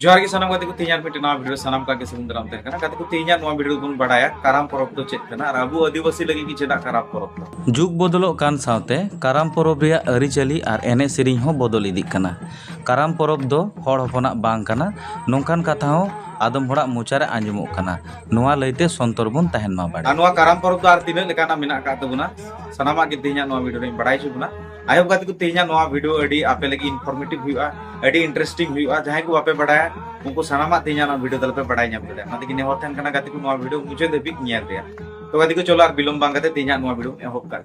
जोहार के सनम गति को तीन मिनट नवा वीडियो सनम का के समुद्रम तहन कना गति को तीन नवा वीडियो बन बडाया काराम परब तो चेक कना अबू आदिवासी लगी की चेदा काराम परब तो जुग बदलो कान सावते काराम परब रिया अरिचली और एने सेरिंग हो बदल इदी कना। काराम परब दो हड़ हपना बांग कना नोंकान कथा हो आदम हड़ा मोचारे आंजमो कना नोआ लैते संतर बुन तहन मा बाड़े नवा काराम परब तो आर तीन लेकाना मेना का तबुना सनामा के तीन नवा वीडियो रे बडाई छुबना आयो गति को तीन नवा वीडियो अडी आपे लगी इनफॉर्मेटिव हुआ अडी इंटरेस्टिंग हुआ जहां को आपे बडाया उनको सनामा तीन नवा वीडियो दल पे बडाई ᱧᱟᱢ ᱠᱮᱫᱟ ᱚᱱᱟ ᱛᱮᱜᱮ ᱱᱮᱦᱚᱨ ᱛᱟᱦᱮᱱ ᱠᱟᱱᱟ ᱜᱟᱛᱮ ᱠᱚ ᱱᱚᱣᱟ ᱵᱷᱤᱰᱤᱭᱳ ᱢᱩᱪᱟᱹᱫ ᱫᱷᱟᱹᱵᱤᱡ ᱧᱮᱞ ᱨᱮᱭᱟᱜ ᱛᱚ ᱜᱟᱛᱮ ᱠᱚ ᱪᱚᱞᱚ ᱟᱨ ᱵᱤᱞᱚᱢ ᱵᱟᱝ ᱠᱟᱛᱮ ᱛᱮᱦᱮᱧᱟᱜ ᱱᱚᱣᱟ ᱵᱷᱤᱰᱤᱭᱳ ᱮᱦᱚᱵ ᱠᱟᱜ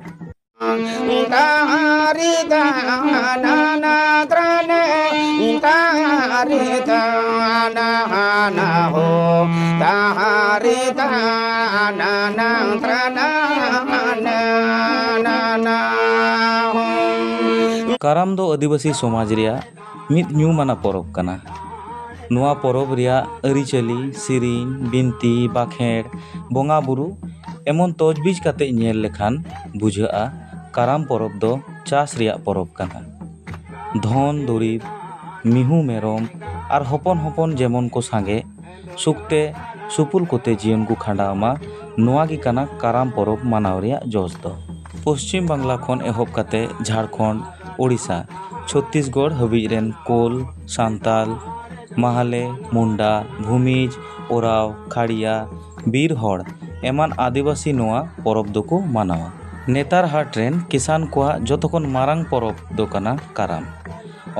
काराम दो आदिवासी समाज रिया मिद ᱧᱩᱢᱟᱱᱟ परब कना। नुआ परब रिया अरिचली सिरिन बिनती बाखेड़ बोंगा बुरु एमन तजबीज काते नेल लेखान बुझाआ काराम परब दो चास रिया परब कना। धन दुरीब मिहु मेरम और हपन हपन जेमन को सांगे सुखते सुपुल कोते जीवन को खांडावमा नुआ गी कना काराम परब मानाव रिया जोस दो। पश्चिम बांग्ला खन एहब काते झारखंड ओडिशा छत्तीसगढ़ हबीज रेन कोल सांताल माहाले मुंडा भूमिज ओराव खाड़िया बीर हड़ एमान आदिवासी नोआ परब दोको मानावा। नेतार हाट रेन किसान कोआ जतखन मारांग परब दो कना काराम।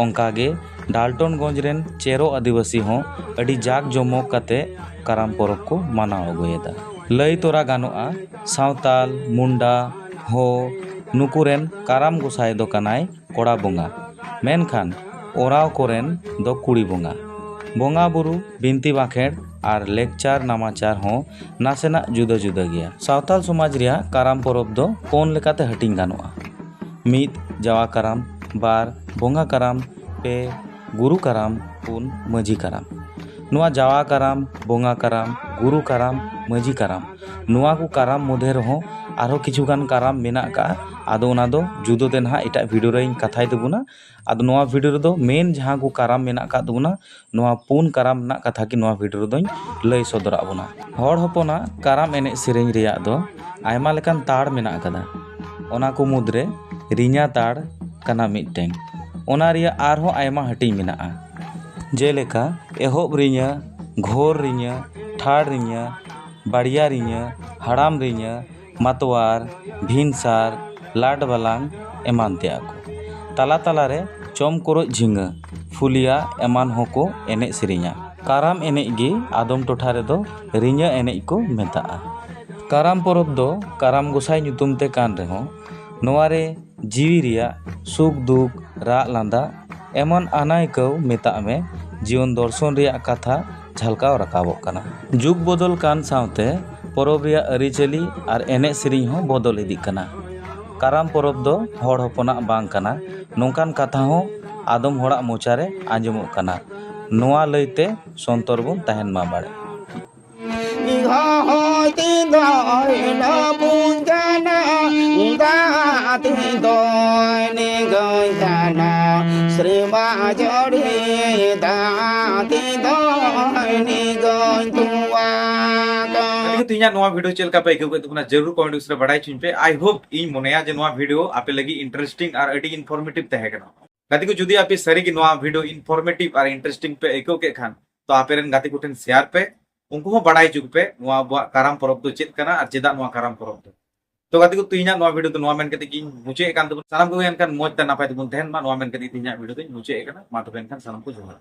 ओंकागे डाल्टनगंज रेन चेरो आदिवासी हों अडी जाक जमक काते काराम परब को मानाव अगुयेदा। लई तोरा गानोआ सावताल मुंडा हो नुकुरेन काराम गोसाई दो कनाय कोड़ा बोंगा मेनखान ओराव कोरेन दो कुड़ी बोंगा। बोंगा बुरु बिनती बाखेड़ और लेक्चार नामाचार हों नासेना जुदा जुदा गया। सावताल समाज रिया काराम परब दो पोन लेकाते हटिंग गानोआ। मिद जावा काराम बार बोंगा काराम पे गुरु काराम पुन मजी काराम। नुआ जावा काराम बोंगा काराम गुरु काराम मजी काराम नुआ को काराम मध्य रहो आरो किछुगान काराम मेना का आदो ओना दो जुदो ते नहा एटा वीडियो रे कथाय देबुना आदो नोआ वीडियो रे दो मेन जहां को काराम मेना का दुना नोआ पुन काराम ना कथा की नोआ वीडियो रे दोኝ लय सदरा बुना। हड़ हपना काराम एने सेरेंज रिया दो आयमा लेकान ताड़ मेना कदा ओना को मुद्रे रिഞ്ഞा ताड़ कना मिटटें ओना रिया आरहो आयमा हटिंग मेना जेलेका एहोब रिഞ്ഞा घोर रिഞ്ഞा ठाड़ रिഞ്ഞा बाड़िया रिഞ്ഞा हड़ाम रिഞ്ഞा मतवार भिनसार लाड बालांग एमान ते को तला तला रे चम कोरो झिंगा फुलिया एमान होको एने सिरिङा। काराम एने गी आदम टोठा रे दो रिഞ്ഞा एने को मेताआ। काराम परब दो काराम गोसाई ᱧᱩᱛᱩᱢ ते कान रे हो नोवारे जीवी रिया सुख दुख रा लांदा एमन आनाय को मेता में जीवन दर्शन रिया कथा झलकाव रकाबोक कना। जुग बदल कान सावते परब रिया अरिचली और एने सेरिंग हो बदल इदी कना। काराम परब दो हड़ हपना बांग कना नोंकान कथा हो आदम हड़ा मोचारे आंजमोक कना नोआ लैते संतर बुन तहन मा बाड़े। तीन नवा वीडियो चल का पे आइकौ तुमना जरूर कमेंट उसरे बडाई चुन पे आई होप इन मोनेया जे नवा वीडियो आपे लगी इंटरेस्टिंग और अडी इनफॉर्मेटिव तहे कना। गाती को जुदी आपे सरी की नवा वीडियो इनफॉर्मेटिव और इंटरेस्टिंग पे आइकौ के खान तो आपे रेन गाती को ठेन शेयर पे उनको हो बडाई चुक पे नवा काराम परब तो चेत कना और चेदा नवा काराम परब तो गाती को तीन नवा वीडियो तो नवा मेन कते की मुचे कान तो सानम को एन कान मोज ता नापाय तो बुन तहन मा नवा मेन कते तीन वीडियो तो मुचे कना मा तो एन कान सानम को जोहार।